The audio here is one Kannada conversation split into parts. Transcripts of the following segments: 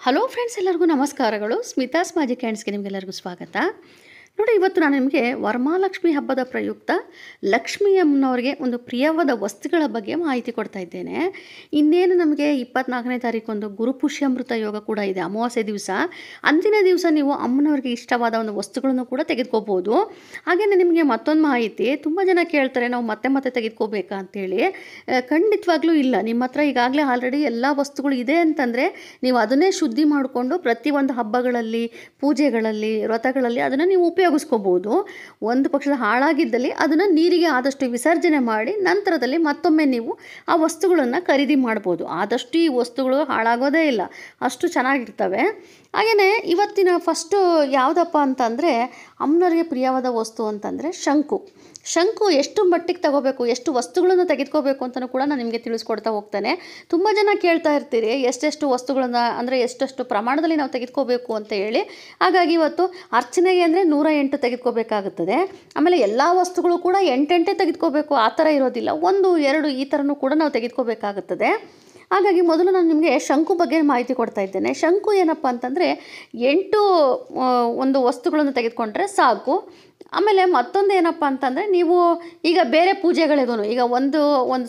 ಹಲೋ ಫ್ರೆಂಡ್ಸ್, ಎಲ್ಲರಿಗೂ ನಮಸ್ಕಾರಗಳು. ಸ್ಮಿತಾಸ್ ಮ್ಯಾಜಿಕ್ ಹ್ಯಾಂಡ್ಸ್ಗೆ ನಿಮಗೆಲ್ಲರಿಗೂ ಸ್ವಾಗತ. ನೋಡಿ, ಇವತ್ತು ನಾನು ನಿಮಗೆ ವರಮಹಾಲಕ್ಷ್ಮಿ ಹಬ್ಬದ ಪ್ರಯುಕ್ತ ಲಕ್ಷ್ಮೀ ಅಮ್ಮನವ್ರಿಗೆ ಒಂದು ಪ್ರಿಯವಾದ ವಸ್ತುಗಳ ಬಗ್ಗೆ ಮಾಹಿತಿ ಕೊಡ್ತಾ ಇದ್ದೇನೆ. ಇನ್ನೇನು ನಮಗೆ 24ನೇ ತಾರೀಕೊಂದು ಗುರುಪುಷ್ಯಾಮೃತ ಯೋಗ ಕೂಡ ಇದೆ, ಅಮಾವಾಸ್ಯೆ ದಿವಸ. ಅಂದಿನ ದಿವಸ ನೀವು ಅಮ್ಮನವ್ರಿಗೆ ಇಷ್ಟವಾದ ಒಂದು ವಸ್ತುಗಳನ್ನು ಕೂಡ ತೆಗೆದುಕೋಬೋದು. ಹಾಗೆಯೇ ನಿಮಗೆ ಮತ್ತೊಂದು ಮಾಹಿತಿ, ತುಂಬ ಜನ ಕೇಳ್ತಾರೆ ನಾವು ಮತ್ತೆ ಮತ್ತೆ ತೆಗೆದುಕೋಬೇಕಾ ಅಂತೇಳಿ. ಖಂಡಿತವಾಗ್ಲೂ ಇಲ್ಲ. ನಿಮ್ಮ ಹತ್ರ ಈಗಾಗಲೇ ಆಲ್ರೆಡಿ ಎಲ್ಲ ವಸ್ತುಗಳು ಇದೆ ಅಂತಂದರೆ ನೀವು ಅದನ್ನೇ ಶುದ್ಧಿ ಮಾಡಿಕೊಂಡು ಪ್ರತಿಯೊಂದು ಹಬ್ಬಗಳಲ್ಲಿ, ಪೂಜೆಗಳಲ್ಲಿ, ವ್ರತಗಳಲ್ಲಿ ಅದನ್ನು ನೀವು ಉಪಯೋಗಿಸ್ಕೋಬೋದು. ಒಂದು ಪಕ್ಷದ ಹಾಳಾಗಿದ್ದಲ್ಲಿ ಅದನ್ನು ನೀರಿಗೆ ಆದಷ್ಟು ವಿಸರ್ಜನೆ ಮಾಡಿ ನಂತರದಲ್ಲಿ ಮತ್ತೊಮ್ಮೆ ನೀವು ಆ ವಸ್ತುಗಳನ್ನು ಖರೀದಿ ಮಾಡ್ಬೋದು. ಆದಷ್ಟು ಈ ವಸ್ತುಗಳು ಹಾಳಾಗೋದೇ ಇಲ್ಲ, ಅಷ್ಟು ಚೆನ್ನಾಗಿರ್ತವೆ. ಹಾಗೆಯೇ ಇವತ್ತಿನ ಫಸ್ಟು ಯಾವುದಪ್ಪ ಅಂತಂದರೆ, ಅಮ್ಮನವ್ರಿಗೆ ಪ್ರಿಯವಾದ ವಸ್ತು ಅಂತಂದರೆ ಶಂಕು ಎಷ್ಟು ಮಟ್ಟಿಗೆ ತಗೋಬೇಕು, ಎಷ್ಟು ವಸ್ತುಗಳನ್ನು ತೆಗೆದುಕೋಬೇಕು ಅಂತಲೂ ಕೂಡ ನಾನು ನಿಮಗೆ ತಿಳಿಸ್ಕೊಡ್ತಾ ಹೋಗ್ತೇನೆ. ತುಂಬ ಜನ ಕೇಳ್ತಾ ಇರ್ತೀರಿ ಎಷ್ಟೆಷ್ಟು ವಸ್ತುಗಳನ್ನು, ಅಂದರೆ ಎಷ್ಟೆಷ್ಟು ಪ್ರಮಾಣದಲ್ಲಿ ನಾವು ತೆಗೆದುಕೋಬೇಕು ಅಂತ ಹೇಳಿ. ಹಾಗಾಗಿ ಇವತ್ತು ಅರ್ಚನೆಗೆ ಅಂದರೆ 108 ತೆಗೆದುಕೋಬೇಕಾಗುತ್ತದೆ. ಆಮೇಲೆ ಎಲ್ಲ ವಸ್ತುಗಳು ಕೂಡ 8 ತೆಗೆದುಕೋಬೇಕು ಆ ಥರ ಇರೋದಿಲ್ಲ, 1, 2 ಈ ಥರನೂ ಕೂಡ ನಾವು ತೆಗೆದುಕೋಬೇಕಾಗುತ್ತದೆ. ಹಾಗಾಗಿ ಮೊದಲು ನಾನು ನಿಮಗೆ ಶಂಕು ಬಗ್ಗೆ ಮಾಹಿತಿ ಕೊಡ್ತಾ ಇದ್ದೇನೆ. ಶಂಕು ಏನಪ್ಪ ಅಂತಂದರೆ 8 ಒಂದು ವಸ್ತುಗಳನ್ನು ತೆಗೆದುಕೊಂಡ್ರೆ ಸಾಕು. ಆಮೇಲೆ ಮತ್ತೊಂದು ಏನಪ್ಪ ಅಂತಂದರೆ, ನೀವು ಈಗ ಬೇರೆ ಪೂಜೆಗಳಿಗೂ ಈಗ ಒಂದು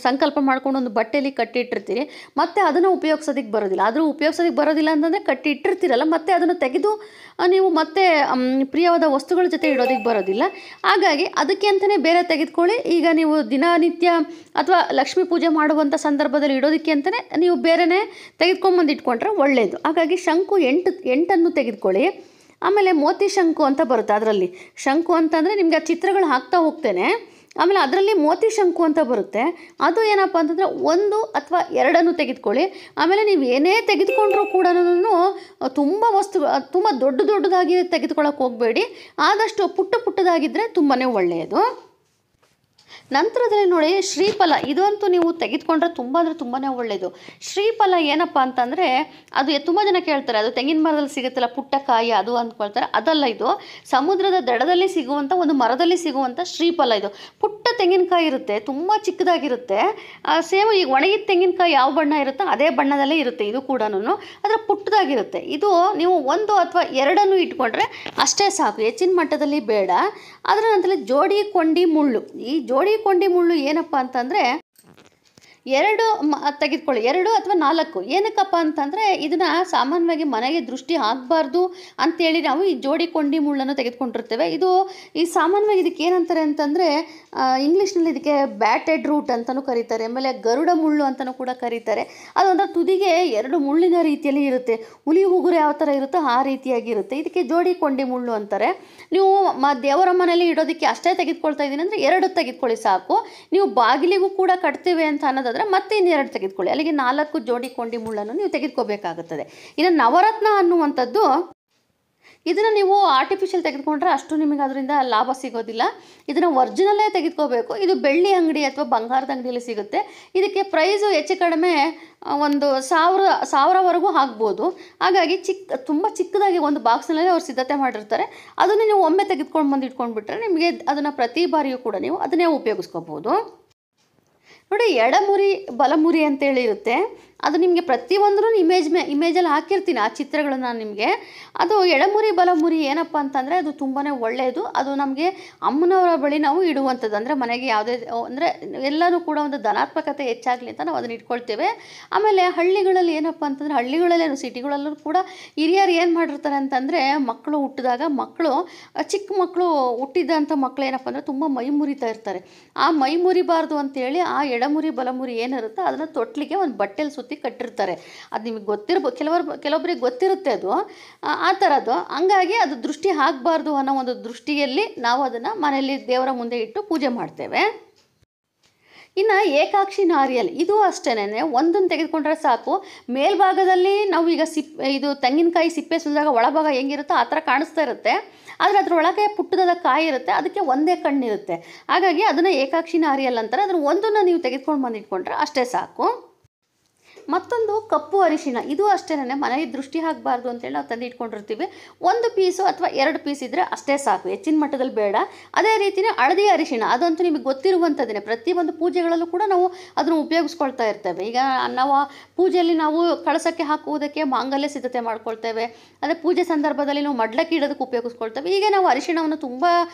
ಸಂಕಲ್ಪ ಮಾಡ್ಕೊಂಡು ಒಂದು ಬಟ್ಟೆಯಲ್ಲಿ ಕಟ್ಟಿಟ್ಟಿರ್ತೀರಿ, ಮತ್ತು ಅದನ್ನು ಉಪಯೋಗಿಸೋದಕ್ಕೆ ಬರೋದಿಲ್ಲ ಅಂತಂದರೆ ಕಟ್ಟಿಟ್ಟಿರ್ತೀರಲ್ಲ, ಮತ್ತು ಅದನ್ನು ತೆಗೆದು ನೀವು ಮತ್ತೆ ಪ್ರಿಯವಾದ ವಸ್ತುಗಳ ಜೊತೆ ಇಡೋದಕ್ಕೆ ಬರೋದಿಲ್ಲ. ಹಾಗಾಗಿ ಅದಕ್ಕೆ ಅಂತಲೇ ಬೇರೆ ತೆಗೆದುಕೊಳ್ಳಿ. ಈಗ ನೀವು ದಿನನಿತ್ಯ ಅಥವಾ ಲಕ್ಷ್ಮೀ ಪೂಜೆ ಮಾಡುವಂಥ ಸಂದರ್ಭದಲ್ಲಿ ಇಡೋದಕ್ಕೆ ಅಂತಲೇ ನೀವು ಬೇರೆಯೇ ತೆಗೆದುಕೊಂಬಂದು ಇಟ್ಕೊಂಡ್ರೆ ಒಳ್ಳೆಯದು. ಹಾಗಾಗಿ ಶಂಕು 8 ತೆಗೆದುಕೊಳ್ಳಿ. ಆಮೇಲೆ ಮೋತಿ ಶಂಕು ಅಂತ ಬರುತ್ತೆ. ಅದರಲ್ಲಿ ಶಂಕು ಅಂತಂದರೆ ನಿಮಗೆ ಆ ಚಿತ್ರಗಳು ಹಾಕ್ತಾ ಹೋಗ್ತೇನೆ. ಆಮೇಲೆ ಅದರಲ್ಲಿ ಮೋತಿ ಶಂಕು ಅಂತ ಬರುತ್ತೆ. ಅದು ಏನಪ್ಪ ಅಂತಂದರೆ 1 ಅಥವಾ 2 ತೆಗೆದುಕೊಳ್ಳಿ. ಆಮೇಲೆ ನೀವು ಏನೇ ತೆಗೆದುಕೊಂಡ್ರೂ ಕೂಡ ತುಂಬ ದೊಡ್ಡದಾಗಿ ತೆಗೆದುಕೊಳ್ಳೋಕೆ ಹೋಗಬೇಡಿ. ಆದಷ್ಟು ಪುಟ್ಟದಾಗಿದ್ದರೆ ತುಂಬಾ ಒಳ್ಳೆಯದು. ನಂತರದಲ್ಲಿ ನೋಡಿ, ಶ್ರೀಫಲ ಇದಂತೂ ನೀವು ತೆಗೆದುಕೊಂಡ್ರೆ ತುಂಬ ಅಂದರೆ ತುಂಬಾ ಒಳ್ಳೆಯದು. ಶ್ರೀಫಲ ಏನಪ್ಪ ಅಂತಂದರೆ, ಅದು ತುಂಬ ಜನ ಕೇಳ್ತಾರೆ, ಅದು ತೆಂಗಿನ ಮರದಲ್ಲಿ ಸಿಗುತ್ತಲ್ಲ ಪುಟ್ಟ ಕಾಯಿ, ಅದು ಅಂದ್ಕೊಳ್ತಾರೆ. ಅದಲ್ಲ, ಇದು ಸಮುದ್ರದ ದಡದಲ್ಲಿ ಸಿಗುವಂಥ ಒಂದು ಮರದಲ್ಲಿ ಸಿಗುವಂಥ ಶ್ರೀಫಲ. ಇದು ಪುಟ್ಟ ತೆಂಗಿನಕಾಯಿ ಇರುತ್ತೆ, ತುಂಬ ಚಿಕ್ಕದಾಗಿರುತ್ತೆ. ಸೇಮ್ ಈಗ ಒಣಗಿದ ತೆಂಗಿನಕಾಯಿ ಯಾವ ಬಣ್ಣ ಇರುತ್ತೋ ಅದೇ ಬಣ್ಣದಲ್ಲೇ ಇರುತ್ತೆ. ಇದು ಕೂಡ ಅದರ ಪುಟ್ಟದಾಗಿರುತ್ತೆ. ಇದು ನೀವು 1 ಅಥವಾ 2 ಇಟ್ಕೊಂಡ್ರೆ ಅಷ್ಟೇ ಸಾಕು, ಹೆಚ್ಚಿನ ಮಟ್ಟದಲ್ಲಿ ಬೇಡ. ಅದರ ನಂತರ ಜೋಡಿ ಕೊಂಡಿ ಮುಳ್ಳು. ಈ ಜೋಡಿ ಕೊಂಡಿ ಮುಳ್ಳು ಏನಪ್ಪ ಅಂತಂದರೆ 2 ತೆಗೆದುಕೊಳ್ಳಿ, 2 ಅಥವಾ 4. ಏನಕ್ಕಪ್ಪ ಅಂತಂದರೆ, ಇದನ್ನು ಸಾಮಾನ್ಯವಾಗಿ ಮನೆಗೆ ದೃಷ್ಟಿ ಆಗಬಾರ್ದು ಅಂತೇಳಿ ನಾವು ಈ ಜೋಡಿ ಕೊಂಡಿ ಮುಳ್ಳನ್ನು ತೆಗೆದುಕೊಂಡಿರ್ತೇವೆ. ಇದು ಈ ಸಾಮಾನ್ಯವಾಗಿ ಇದಕ್ಕೆ ಏನಂತಾರೆ ಅಂತಂದರೆ, ಇಂಗ್ಲೀಷ್ನಲ್ಲಿ ಇದಕ್ಕೆ ಬ್ಯಾಟೆಡ್ ರೂಟ್ ಅಂತಲೂ ಕರೀತಾರೆ. ಆಮೇಲೆ ಗರುಡ ಮುಳ್ಳು ಅಂತಲೂ ಕೂಡ ಕರೀತಾರೆ. ಅದೊಂಥರ ತುದಿಗೆ 2 ಮುಳ್ಳಿನ ರೀತಿಯಲ್ಲಿ ಇರುತ್ತೆ. ಹುಲಿ ಉಗುರು ಯಾವ ಥರ ಇರುತ್ತೋ ಆ ರೀತಿಯಾಗಿರುತ್ತೆ. ಇದಕ್ಕೆ ಜೋಡಿ ಕೊಂಡಿ ಮುಳ್ಳು ಅಂತಾರೆ. ನೀವು ದೇವರ ಮನೆಯಲ್ಲಿ ಇಡೋದಕ್ಕೆ ಅಷ್ಟೇ ತೆಗೆದುಕೊಳ್ತಾ ಇದ್ದೀನಿ ಅಂದರೆ 2 ತೆಗೆದುಕೊಳ್ಳಿ ಸಾಕು. ನೀವು ಬಾಗಿಲಿಗೂ ಕೂಡ ಕಟ್ತೇವೆ ಅಂತ ಅನ್ನೋದಾದರೆ ಮತ್ತೆ 2 ತೆಗೆದುಕೊಳ್ಳಿ. ಅಲ್ಲಿಗೆ 4 ಜೋಡಿ ಕೊಂಡಿ ಮುಳ್ಳನ್ನು ನೀವು ತೆಗೆದುಕೋಬೇಕಾಗುತ್ತದೆ. ಇನ್ನು ನವರತ್ನ ಅನ್ನುವಂಥದ್ದು, ಇದನ್ನು ನೀವು ಆರ್ಟಿಫಿಷಿಯಲ್ ತೆಗೆದುಕೊಂಡ್ರೆ ಅಷ್ಟು ನಿಮಗೆ ಅದರಿಂದ ಲಾಭ ಸಿಗೋದಿಲ್ಲ. ಇದನ್ನು ಒರಿಜಿನಲ್ಲೇ ತೆಗೆದುಕೋಬೇಕು. ಇದು ಬೆಳ್ಳಿ ಅಂಗಡಿ ಅಥವಾ ಬಂಗಾರದ ಅಂಗಡಿಯಲ್ಲಿ ಸಿಗುತ್ತೆ. ಇದಕ್ಕೆ ಪ್ರೈಸು ಹೆಚ್ಚು ಕಡಿಮೆ ಒಂದು 1000ವರೆಗೂ ಆಗ್ಬೋದು. ಹಾಗಾಗಿ ತುಂಬ ಚಿಕ್ಕದಾಗಿ ಒಂದು ಬಾಕ್ಸ್ನಲ್ಲಿ ಅವ್ರು ಸಿದ್ಧತೆ ಮಾಡಿರ್ತಾರೆ. ಅದನ್ನು ನೀವು ಒಮ್ಮೆ ತೆಗೆದುಕೊಂಡು ಬಂದು ಇಟ್ಕೊಂಡ್ಬಿಟ್ರೆ ನಿಮಗೆ ಅದನ್ನು ಪ್ರತಿ ಬಾರಿಯೂ ಕೂಡ ನೀವು ಅದನ್ನೇ ಉಪಯೋಗಿಸ್ಕೋಬೋದು. ನೋಡಿ, ಎಡಮುರಿ ಬಲಮುರಿ ಅಂತೇಳಿ ಇರುತ್ತೆ. ಅದು ನಿಮಗೆ ಪ್ರತಿಯೊಂದೂ ಇಮೇಜಲ್ಲಿ ಹಾಕಿರ್ತೀನಿ ಆ ಚಿತ್ರಗಳನ್ನು ನಾನು ನಿಮಗೆ. ಅದು ಎಡಮುರಿ ಬಲಮುರಿ ಏನಪ್ಪ ಅಂತಂದರೆ ಅದು ತುಂಬಾ ಒಳ್ಳೆಯದು. ಅದು ನಮಗೆ ಅಮ್ಮನವರ ಬಳಿ ನಾವು ಇಡುವಂಥದ್ದು, ಅಂದರೆ ಮನೆಗೆ ಯಾವುದೇ ಅಂದರೆ ಎಲ್ಲನೂ ಕೂಡ ಒಂದು ಧನಾತ್ಮಕತೆ ಹೆಚ್ಚಾಗಲಿ ಅಂತ ನಾವು ಅದನ್ನು ಇಟ್ಕೊಳ್ತೇವೆ. ಆಮೇಲೆ ಹಳ್ಳಿಗಳಲ್ಲಿ ಏನಪ್ಪ ಅಂತಂದರೆ, ಹಳ್ಳಿಗಳಲ್ಲೇನು ಸಿಟಿಗಳಲ್ಲೂ ಕೂಡ ಹಿರಿಯರು ಏನು ಮಾಡಿರ್ತಾರೆ ಅಂತಂದರೆ, ಮಕ್ಕಳು ಹುಟ್ಟಿದಾಗ ಚಿಕ್ಕ ಮಕ್ಕಳು ಹುಟ್ಟಿದಂಥ ಮಕ್ಕಳು ಏನಪ್ಪ ಅಂದರೆ ತುಂಬ ಮೈ ಮುರಿತಾ ಇರ್ತಾರೆ. ಆ ಮೈ ಮುರಿಬಾರ್ದು ಅಂತೇಳಿ ಆ ಎಡಮುರಿ ಬಲಮುರಿ ಏನಿರುತ್ತೋ ಅದನ್ನು ತೊಟ್ಲಿಗೆ ಒಂದು ಬಟ್ಟೆಲಿ ಸುತ್ತಿ ಕಟ್ಟಿರ್ತಾರೆ. ಅದು ನಿಮಗೆ ಗೊತ್ತಿರ್ಬೋದು, ಕೆಲವೊಬ್ಬರಿಗೆ ಗೊತ್ತಿರುತ್ತೆ ಅದು ಆ ಥರದ್ದು. ಹಂಗಾಗಿ ಅದು ದೃಷ್ಟಿ ಆಗಬಾರ್ದು ಅನ್ನೋ ಒಂದು ದೃಷ್ಟಿಯಲ್ಲಿ ನಾವು ಅದನ್ನು ಮನೆಯಲ್ಲಿ ದೇವರ ಮುಂದೆ ಇಟ್ಟು ಪೂಜೆ ಮಾಡ್ತೇವೆ. ಇನ್ನು ಏಕಾಕ್ಷಿ ನಾರಿಯಲ್, ಇದು ಅಷ್ಟೇನೆ, 1 ತೆಗೆದುಕೊಂಡ್ರೆ ಸಾಕು. ಮೇಲ್ಭಾಗದಲ್ಲಿ ನಾವು ಈಗ ಇದು ತೆಂಗಿನಕಾಯಿ ಸಿಪ್ಪೆ ಸುಲಿದಾಗ ಒಳಭಾಗ ಹೆಂಗಿರುತ್ತೋ ಆ ಥರ ಕಾಣಿಸ್ತಾ ಇರುತ್ತೆ. ಆದರೆ ಅದರೊಳಗೆ ಪುಟ್ಟದಾದ ಕಾಯಿ ಇರುತ್ತೆ, ಅದಕ್ಕೆ ಒಂದೇ ಕಣ್ಣಿರುತ್ತೆ. ಹಾಗಾಗಿ ಅದನ್ನು ಏಕಾಕ್ಷಿ ನಾರಿಯಲ್ ಅಂತಾರೆ. ಅದನ್ನು 1 ನೀವು ತೆಗೆದುಕೊಂಡು ಬಂದು ಇಟ್ಕೊಂಡ್ರೆ ಅಷ್ಟೇ ಸಾಕು. ಮತ್ತೊಂದು ಕಪ್ಪು ಅರಿಶಿಣ, ಇದು ಅಷ್ಟೇನೆ ಮನೆಗೆ ದೃಷ್ಟಿ ಆಗಬಾರ್ದು ಅಂತೇಳಿ ನಾವು ತಂದು ಇಟ್ಕೊಂಡಿರ್ತೀವಿ. 1 ಪೀಸು ಅಥವಾ 2 ಪೀಸ್ ಇದ್ದರೆ ಅಷ್ಟೇ ಸಾಕು, ಹೆಚ್ಚಿನ ಮಟ್ಟದಲ್ಲಿ ಬೇಡ. ಅದೇ ರೀತಿಯೇ ಹಳದಿ ಅರಿಶಿಣ, ಅದಂತೂ ನಿಮಗೆ ಗೊತ್ತಿರುವಂಥದ್ದೇ, ಪ್ರತಿಯೊಂದು ಪೂಜೆಗಳಲ್ಲೂ ಕೂಡ ನಾವು ಅದನ್ನು ಉಪಯೋಗಿಸ್ಕೊಳ್ತಾ ಇರ್ತೇವೆ. ಈಗ ನಾವು ಪೂಜೆಯಲ್ಲಿ ನಾವು ಕಳಸಕ್ಕೆ ಹಾಕುವುದಕ್ಕೆ ಮಾಂಗಲ್ಯ ಸಿದ್ಧತೆ ಮಾಡ್ಕೊಳ್ತೇವೆ, ಅದೇ ಪೂಜೆ ಸಂದರ್ಭದಲ್ಲಿ ನಾವು ಮಡ್ಲಕ್ಕಿ ಇಡೋದಕ್ಕೆ ಉಪಯೋಗಿಸ್ಕೊಳ್ತೇವೆ. ಹೀಗೆ ನಾವು ಅರಿಶಿಣವನ್ನು ತುಂಬ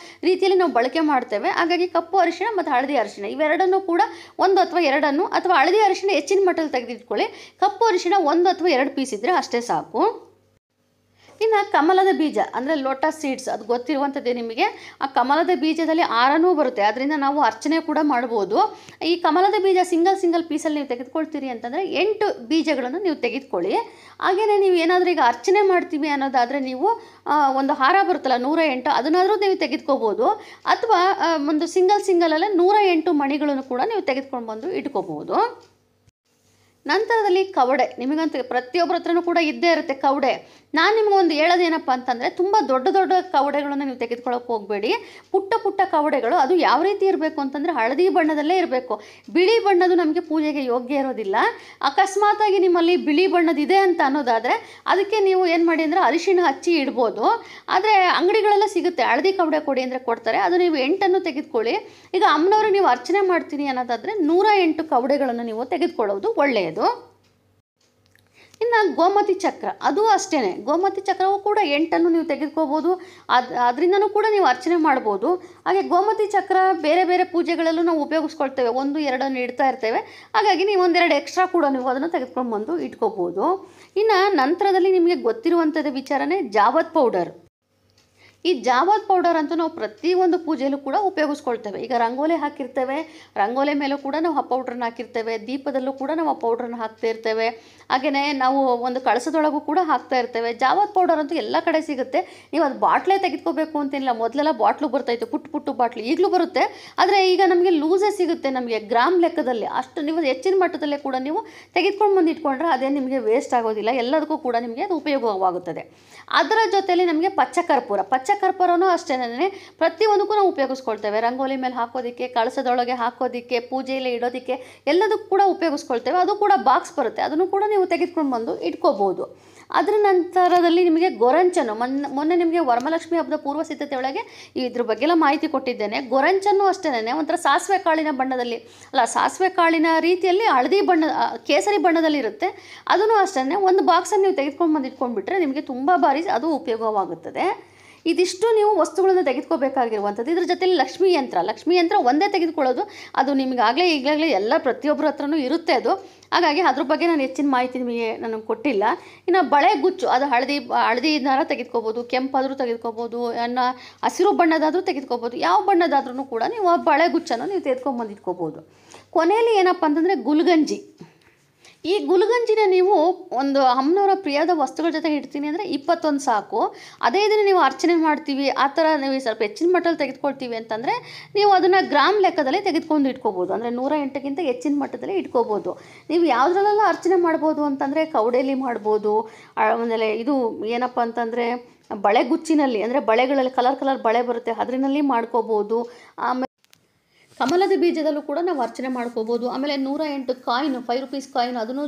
ರೀತಿಯಲ್ಲಿ ನಾವು ಬಳಕೆ ಮಾಡ್ತೇವೆ. ಹಾಗಾಗಿ ಕಪ್ಪು ಅರಿಶಿಣ ಮತ್ತು ಹಳದಿ ಅರಿಶಿಣ ಇವೆರಡನ್ನೂ ಕೂಡ 1 ಅಥವಾ 2 ಅಥವಾ ಹಳದಿ ಅರಿಶಿಣ ಹೆಚ್ಚಿನ ಮಟ್ಟದಲ್ಲಿ ತೆಗೆದಿಟ್ಕೊಳ್ಳಿ. ಕಪ್ಪು ಅರಿಶಿಣ 1 ಅಥವಾ 2 ಪೀಸ್ ಇದ್ದರೆ ಅಷ್ಟೇ ಸಾಕು. ಇನ್ನು ಕಮಲದ ಬೀಜ ಅಂದರೆ ಲೋಟಸ್ ಸೀಡ್ಸ್, ಅದು ಗೊತ್ತಿರುವಂಥದ್ದೇ ನಿಮಗೆ. ಆ ಕಮಲದ ಬೀಜದಲ್ಲಿ ಆರನೂ ಬರುತ್ತೆ, ಅದರಿಂದ ನಾವು ಅರ್ಚನೆ ಕೂಡ ಮಾಡ್ಬೋದು. ಈ ಕಮಲದ ಬೀಜ ಸಿಂಗಲ್ ಪೀಸಲ್ಲಿ ನೀವು ತೆಗೆದುಕೊಳ್ತೀರಿ ಅಂತಂದರೆ 8 ಬೀಜಗಳನ್ನು ನೀವು ತೆಗೆದುಕೊಳ್ಳಿ. ಹಾಗೆಯೇ ನೀವು ಏನಾದರೂ ಈಗ ಅರ್ಚನೆ ಮಾಡ್ತೀವಿ ಅನ್ನೋದಾದರೆ ನೀವು ಒಂದು ಹಾರ ಬರುತ್ತಲ್ಲ 108, ಅದನ್ನಾದರೂ ನೀವು ತೆಗೆದುಕೋಬೋದು. ಅಥವಾ ಒಂದು ಸಿಂಗಲಲ್ಲೇ 108 ಮಣಿಗಳನ್ನು ಕೂಡ ನೀವು ತೆಗೆದುಕೊಂಡು ಬಂದು ಇಟ್ಕೋಬೋದು. ನಂತರದಲ್ಲಿ ಕವಡೆ, ನಿಮಗಂತೂ ಪ್ರತಿಯೊಬ್ಬರ ಹತ್ರನೂ ಕೂಡ ಇದ್ದೇ ಇರುತ್ತೆ ಕವಡೆ. ನಾನು ನಿಮಗೊಂದು ಹೇಳೋದೇನಪ್ಪ ಅಂತಂದರೆ, ತುಂಬ ದೊಡ್ಡ ಕವಡೆಗಳನ್ನು ನೀವು ತೆಗೆದುಕೊಳ್ಳೋಕೆ ಹೋಗಬೇಡಿ. ಪುಟ್ಟ ಕವಡೆಗಳು, ಅದು ಯಾವ ರೀತಿ ಇರಬೇಕು ಅಂತಂದರೆ ಹಳದಿ ಬಣ್ಣದಲ್ಲೇ ಇರಬೇಕು. ಬಿಳಿ ಬಣ್ಣದ್ದು ನಮಗೆ ಪೂಜೆಗೆ ಯೋಗ್ಯ ಇರೋದಿಲ್ಲ. ಅಕಸ್ಮಾತಾಗಿ ನಿಮ್ಮಲ್ಲಿ ಬಿಳಿ ಬಣ್ಣದಿದೆ ಅಂತ ಅನ್ನೋದಾದರೆ ಅದಕ್ಕೆ ನೀವು ಏನು ಮಾಡಿ ಅಂದರೆ ಅರಿಶಿಣ ಹಚ್ಚಿ ಇಡ್ಬೋದು. ಆದರೆ ಅಂಗಡಿಗಳೆಲ್ಲ ಸಿಗುತ್ತೆ, ಹಳದಿ ಕವಡೆ ಕೊಡಿ ಅಂದರೆ ಕೊಡ್ತಾರೆ, ಅದು ನೀವು 8 ತೆಗೆದುಕೊಳ್ಳಿ. ಈಗ ಅಮ್ಮನವರು ನೀವು ಅರ್ಚನೆ ಮಾಡ್ತೀನಿ ಅನ್ನೋದಾದರೆ 108 ಕವಡೆಗಳನ್ನು ನೀವು ತೆಗೆದುಕೊಳ್ಳೋದು ಒಳ್ಳೆಯದು. ಇನ್ನು ಗೋಮತಿ ಚಕ್ರ, ಅದು ಅಷ್ಟೇ, ಗೋಮತಿ ಚಕ್ರವೂ ಕೂಡ 8 ನೀವು ತೆಗೆದುಕೋಬೋದು. ಅದರಿಂದನೂ ಕೂಡ ನೀವು ಅರ್ಚನೆ ಮಾಡ್ಬೋದು. ಹಾಗೆ ಗೋಮತಿ ಚಕ್ರ ಬೇರೆ ಪೂಜೆಗಳಲ್ಲೂ ನಾವು ಉಪಯೋಗಿಸ್ಕೊಳ್ತೇವೆ, 1, 2 ಇಡ್ತಾ ಇರ್ತೇವೆ. ಹಾಗಾಗಿ ನೀವು 1-2 ಎಕ್ಸ್ಟ್ರಾ ಕೂಡ ನೀವು ಅದನ್ನು ತೆಗೆದುಕೊಂಡು ಬಂದು ಇಟ್ಕೋಬೋದು. ಇನ್ನು ನಂತರದಲ್ಲಿ ನಿಮಗೆ ಗೊತ್ತಿರುವಂಥದ್ದು ವಿಚಾರನೇ ಜಾವತ್ ಪೌಡರ್. ಈ ಜಾವತ್ ಪೌಡರ್ ಅಂತೂ ನಾವು ಪ್ರತಿಯೊಂದು ಪೂಜೆಯಲ್ಲೂ ಕೂಡ ಉಪಯೋಗಿಸ್ಕೊಳ್ತೇವೆ. ಈಗ ರಂಗೋಲಿ ಹಾಕಿರ್ತೇವೆ, ರಂಗೋಲಿ ಮೇಲೂ ಕೂಡ ನಾವು ಆ ಪೌಡ್ರನ್ನ ಹಾಕಿರ್ತೇವೆ, ದೀಪದಲ್ಲೂ ಕೂಡ ನಾವು ಆ ಪೌಡ್ರನ್ನ ಹಾಕ್ತಾ ಇರ್ತೇವೆ. ಹಾಗೆಯೇ ನಾವು ಒಂದು ಕಳಸದೊಳಗೂ ಕೂಡ ಹಾಕ್ತಾ ಇರ್ತೇವೆ. ಜಾವತ್ ಪೌಡರ್ ಅಂತೂ ಎಲ್ಲ ಕಡೆ ಸಿಗುತ್ತೆ. ನೀವು ಅದು ಬಾಟ್ಲೇ ತೆಗೆದುಕೋಬೇಕು ಅಂತೇನಿಲ್ಲ, ಮೊದಲೆಲ್ಲ ಬಾಟ್ಲು ಬರ್ತಾಯಿತ್ತು, ಪುಟ್ಟ ಬಾಟ್ಲು, ಈಗಲೂ ಬರುತ್ತೆ. ಆದರೆ ಈಗ ನಮಗೆ ಲೂಸೇ ಸಿಗುತ್ತೆ, ನಮಗೆ ಗ್ರಾಮ್ ಲೆಕ್ಕದಲ್ಲಿ. ಅಷ್ಟು ನೀವು ಹೆಚ್ಚಿನ ಮಟ್ಟದಲ್ಲೇ ಕೂಡ ನೀವು ತೆಗೆದುಕೊಂಡು ಬಂದು ಇಟ್ಕೊಂಡ್ರೆ ಅದೇ ನಿಮಗೆ ವೇಸ್ಟ್ ಆಗೋದಿಲ್ಲ, ಎಲ್ಲದಕ್ಕೂ ಕೂಡ ನಿಮಗೆ ಅದು ಉಪಯೋಗವಾಗುತ್ತದೆ. ಅದರ ಜೊತೆಯಲ್ಲಿ ನಮಗೆ ಪಚ್ಚಕರ್ಪೂರನೂ ಅಷ್ಟೇ, ಪ್ರತಿಯೊಂದಕ್ಕೂ ನಾವು ಉಪಯೋಗಿಸ್ಕೊಳ್ತೇವೆ. ರಂಗೋಲಿ ಮೇಲೆ ಹಾಕೋದಕ್ಕೆ, ಕಳಸದೊಳಗೆ ಹಾಕೋದಕ್ಕೆ, ಪೂಜೆಯಲ್ಲಿ ಇಡೋದಕ್ಕೆ ಎಲ್ಲದಕ್ಕೂ ಕೂಡ ಉಪಯೋಗಿಸ್ಕೊಳ್ತೇವೆ. ಅದು ಕೂಡ ಬಾಕ್ಸ್ ಬರುತ್ತೆ, ಅದನ್ನು ಕೂಡ ನೀವು ತೆಗೆದುಕೊಂಡು ಬಂದು ಇಟ್ಕೋಬೋದು. ಅದರ ನಂತರದಲ್ಲಿ ನಿಮಗೆ ಗೊರಂಚನ್ನು, ಮೊನ್ನೆ ನಿಮಗೆ ವರಮಹಾಲಕ್ಷ್ಮಿ ಹಬ್ಬದ ಪೂರ್ವ ಸಿದ್ಧತೆ ಒಳಗೆ ಇದ್ರ ಬಗ್ಗೆ ಎಲ್ಲ ಮಾಹಿತಿ ಕೊಟ್ಟಿದ್ದೇನೆ. ಗೊರಂಚನ್ನು ಅಷ್ಟೇ, ಒಂಥರ ಸಾಸಿವೆ ಕಾಳಿನ ಬಣ್ಣದಲ್ಲಿ, ಸಾಸಿವೆ ಕಾಳಿನ ರೀತಿಯಲ್ಲಿ ಹಳದಿ ಬಣ್ಣ, ಕೇಸರಿ ಬಣ್ಣದಲ್ಲಿ ಇರುತ್ತೆ. ಅದನ್ನು ಅಷ್ಟೇ, ಒಂದು ಬಾಕ್ಸನ್ನು ನೀವು ತೆಗೆದುಕೊಂಡು ಬಂದು ಇಟ್ಕೊಂಡ್ಬಿಟ್ರೆ ನಿಮಗೆ ತುಂಬ ಬಾರಿ ಅದು ಉಪಯೋಗವಾಗುತ್ತದೆ. ಇದಿಷ್ಟು ನೀವು ವಸ್ತುಗಳನ್ನು ತೆಗೆದುಕೋಬೇಕಾಗಿರುವಂಥದ್ದು. ಇದ್ರ ಜೊತೆಲಿ ಲಕ್ಷ್ಮೀ ಯಂತ್ರ ಒಂದೇ ತೆಗೆದುಕೊಳ್ಳೋದು, ಅದು ನಿಮಗೆ ಈಗಾಗಲೇ ಎಲ್ಲ ಪ್ರತಿಯೊಬ್ಬರ ಹತ್ರನೂ ಇರುತ್ತೆ ಅದು. ಹಾಗಾಗಿ ಅದ್ರ ಬಗ್ಗೆ ನಾನು ಹೆಚ್ಚಿನ ಮಾಹಿತಿ ನಿಮಗೆ ನನಗೆ ಕೊಟ್ಟಿಲ್ಲ. ಇನ್ನು ಬಳೆಗುಚ್ಚು, ಅದು ಹಳದಿ ದಾರ ತೆಗೆದುಕೋಬೋದು, ಕೆಂಪಾದರೂ ತೆಗೆದುಕೋಬೋದು, ಹಸಿರು ಬಣ್ಣದಾದರೂ ತೆಗೆದುಕೋಬೋದು, ಯಾವ ಬಣ್ಣದಾದ್ರೂ ಕೂಡ ನೀವು ಆ ಬಳೆಗುಚ್ಚನ್ನು ನೀವು ತೆಗೆದುಕೊಂಡ್ಬಂದು ಇಟ್ಕೋಬೋದು. ಕೊನೆಯಲ್ಲಿ ಏನಪ್ಪ ಅಂತಂದರೆ ಗುಲ್ಗಂಜಿ. ಈ ಗುಲ್ಗಂಜಿನ ನೀವು ಒಂದು ಅಮ್ಮನವರ ಪ್ರಿಯದ ವಸ್ತುಗಳ ಜೊತೆ ಇಡ್ತೀನಿ ಅಂದರೆ 21 ಸಾಕು. ಅದೇ ಇದನ್ನು ನೀವು ಅರ್ಚನೆ ಮಾಡ್ತೀವಿ, ಆ ಥರ ನೀವು ಸ್ವಲ್ಪ ಹೆಚ್ಚಿನ ಮಟ್ಟದಲ್ಲಿ ತೆಗೆದುಕೊಳ್ತೀವಿ ಅಂತಂದರೆ ನೀವು ಅದನ್ನು ಗ್ರಾಮ್ ಲೆಕ್ಕದಲ್ಲಿ ತೆಗೆದುಕೊಂಡು ಇಟ್ಕೋಬೋದು. ಅಂದರೆ 108ಕ್ಕಿಂತ ಹೆಚ್ಚಿನ ಮಟ್ಟದಲ್ಲಿ ಇಟ್ಕೋಬೋದು. ನೀವು ಯಾವುದ್ರಲ್ಲೆಲ್ಲ ಅರ್ಚನೆ ಮಾಡ್ಬೋದು ಅಂತಂದರೆ ಕವಡೆಯಲ್ಲಿ ಮಾಡ್ಬೋದು. ಆಮೇಲೆ ಇದು ಏನಪ್ಪ ಅಂತಂದರೆ ಬಳೆಗುಚ್ಚಿನಲ್ಲಿ, ಅಂದರೆ ಬಳೆಗಳಲ್ಲಿ ಕಲರ್ ಬಳೆ ಬರುತ್ತೆ, ಅದರಲ್ಲಿ ಮಾಡ್ಕೋಬೋದು. ಆಮೇಲೆ ಕಮಲದ ಬೀಜದಲ್ಲೂ ಕೂಡ ನಾವು ಅರ್ಚನೆ ಮಾಡ್ಕೋಬೋದು. ಆಮೇಲೆ 108 ಕಾಯಿನ್, 5 ರೂಪೀಸ್ ಕಾಯಿನ್, ಅದನ್ನು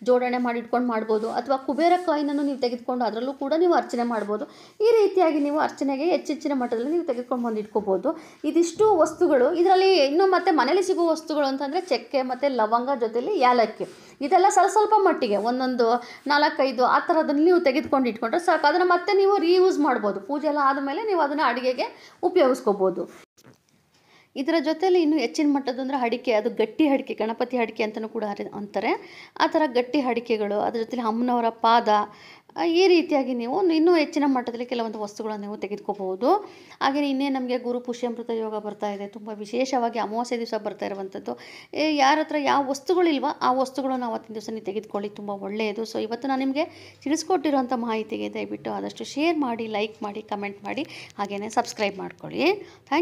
ಜೋಡಣೆ ಮಾಡಿ ಇಟ್ಕೊಂಡು ಮಾಡ್ಬೋದು. ಅಥವಾ ಕುಬೇರ ಕಾಯಿನನ್ನು ನೀವು ತೆಗೆದುಕೊಂಡು ಅದರಲ್ಲೂ ಕೂಡ ನೀವು ಅರ್ಚನೆ ಮಾಡ್ಬೋದು. ಈ ರೀತಿಯಾಗಿ ನೀವು ಅರ್ಚನೆಗೆ ಹೆಚ್ಚಿನ ಮಟ್ಟದಲ್ಲಿ ನೀವು ತೆಗೆದುಕೊಂಡು ಬಂದು ಇಟ್ಕೋಬೋದು. ಇದಿಷ್ಟು ವಸ್ತುಗಳು. ಇದರಲ್ಲಿ ಇನ್ನೂ ಮತ್ತೆ ಮನೇಲಿ ಸಿಗುವ ವಸ್ತುಗಳು ಅಂತಂದರೆ ಚಕ್ಕೆ ಮತ್ತು ಲವಂಗ, ಜೊತೆಲಿ ಏಲಕ್ಕಿ, ಇದೆಲ್ಲ ಸ್ವಲ್ಪ ಮಟ್ಟಿಗೆ ಒಂದೊಂದು 4-5 ಆ ಥರದನ್ನು ನೀವು ತೆಗೆದುಕೊಂಡು ಇಟ್ಕೊಂಡ್ರೆ ಸಾಕು. ಅದನ್ನು ಮತ್ತೆ ನೀವು ರೀಯೂಸ್ ಮಾಡ್ಬೋದು. ಪೂಜೆ ಎಲ್ಲ ಆದಮೇಲೆ ನೀವು ಅದನ್ನು ಅಡುಗೆಗೆ ಉಪಯೋಗಿಸ್ಕೋಬೋದು. ಇದರ ಜೊತೆಯಲ್ಲಿ ಇನ್ನೂ ಹೆಚ್ಚಿನ ಮಟ್ಟದ್ದು ಅಂದರೆ ಅಡಿಕೆ, ಅದು ಗಟ್ಟಿ ಅಡಿಕೆ, ಗಣಪತಿ ಅಡಿಕೆ ಅಂತಲೂ ಕೂಡ ಅಂತಾರೆ. ಆ ಥರ ಗಟ್ಟಿ ಅಡಿಕೆಗಳು, ಅದ್ರ ಜೊತೆಲಿ ಅಮ್ಮನವರ ಪಾದ, ಈ ರೀತಿಯಾಗಿ ನೀವು ಇನ್ನೂ ಹೆಚ್ಚಿನ ಮಟ್ಟದಲ್ಲಿ ಕೆಲವೊಂದು ವಸ್ತುಗಳನ್ನು ನೀವು ತೆಗೆದುಕೋಬಹುದು. ಹಾಗೆಯೇ ಇನ್ನೇ ನಮಗೆ ಗುರು ಪುಷ್ಯಾಮೃತ ಯೋಗ ಬರ್ತಾ ಇದೆ, ತುಂಬ ವಿಶೇಷವಾಗಿ ಅಮಾವಾಸ್ಯೆ ದಿವಸ ಬರ್ತಾ ಇರುವಂಥದ್ದು. ಯಾರ ಹತ್ರ ಯಾವ ವಸ್ತುಗಳಿಲ್ವ ಆ ವಸ್ತುಗಳನ್ನು ಅವತ್ತಿನ ದಿವಸ ನೀವು ತೆಗೆದುಕೊಳ್ಳಿ, ತುಂಬ ಒಳ್ಳೆಯದು. ಸೊ ಇವತ್ತು ನಾನು ನಿಮಗೆ ತಿಳಿಸ್ಕೊಟ್ಟಿರುವಂಥ ಮಾಹಿತಿಗೆ ದಯವಿಟ್ಟು ಆದಷ್ಟು ಶೇರ್ ಮಾಡಿ, ಲೈಕ್ ಮಾಡಿ, ಕಮೆಂಟ್ ಮಾಡಿ, ಹಾಗೆಯೇ ಸಬ್ಸ್ಕ್ರೈಬ್ ಮಾಡ್ಕೊಳ್ಳಿ. ಥ್ಯಾಂಕ್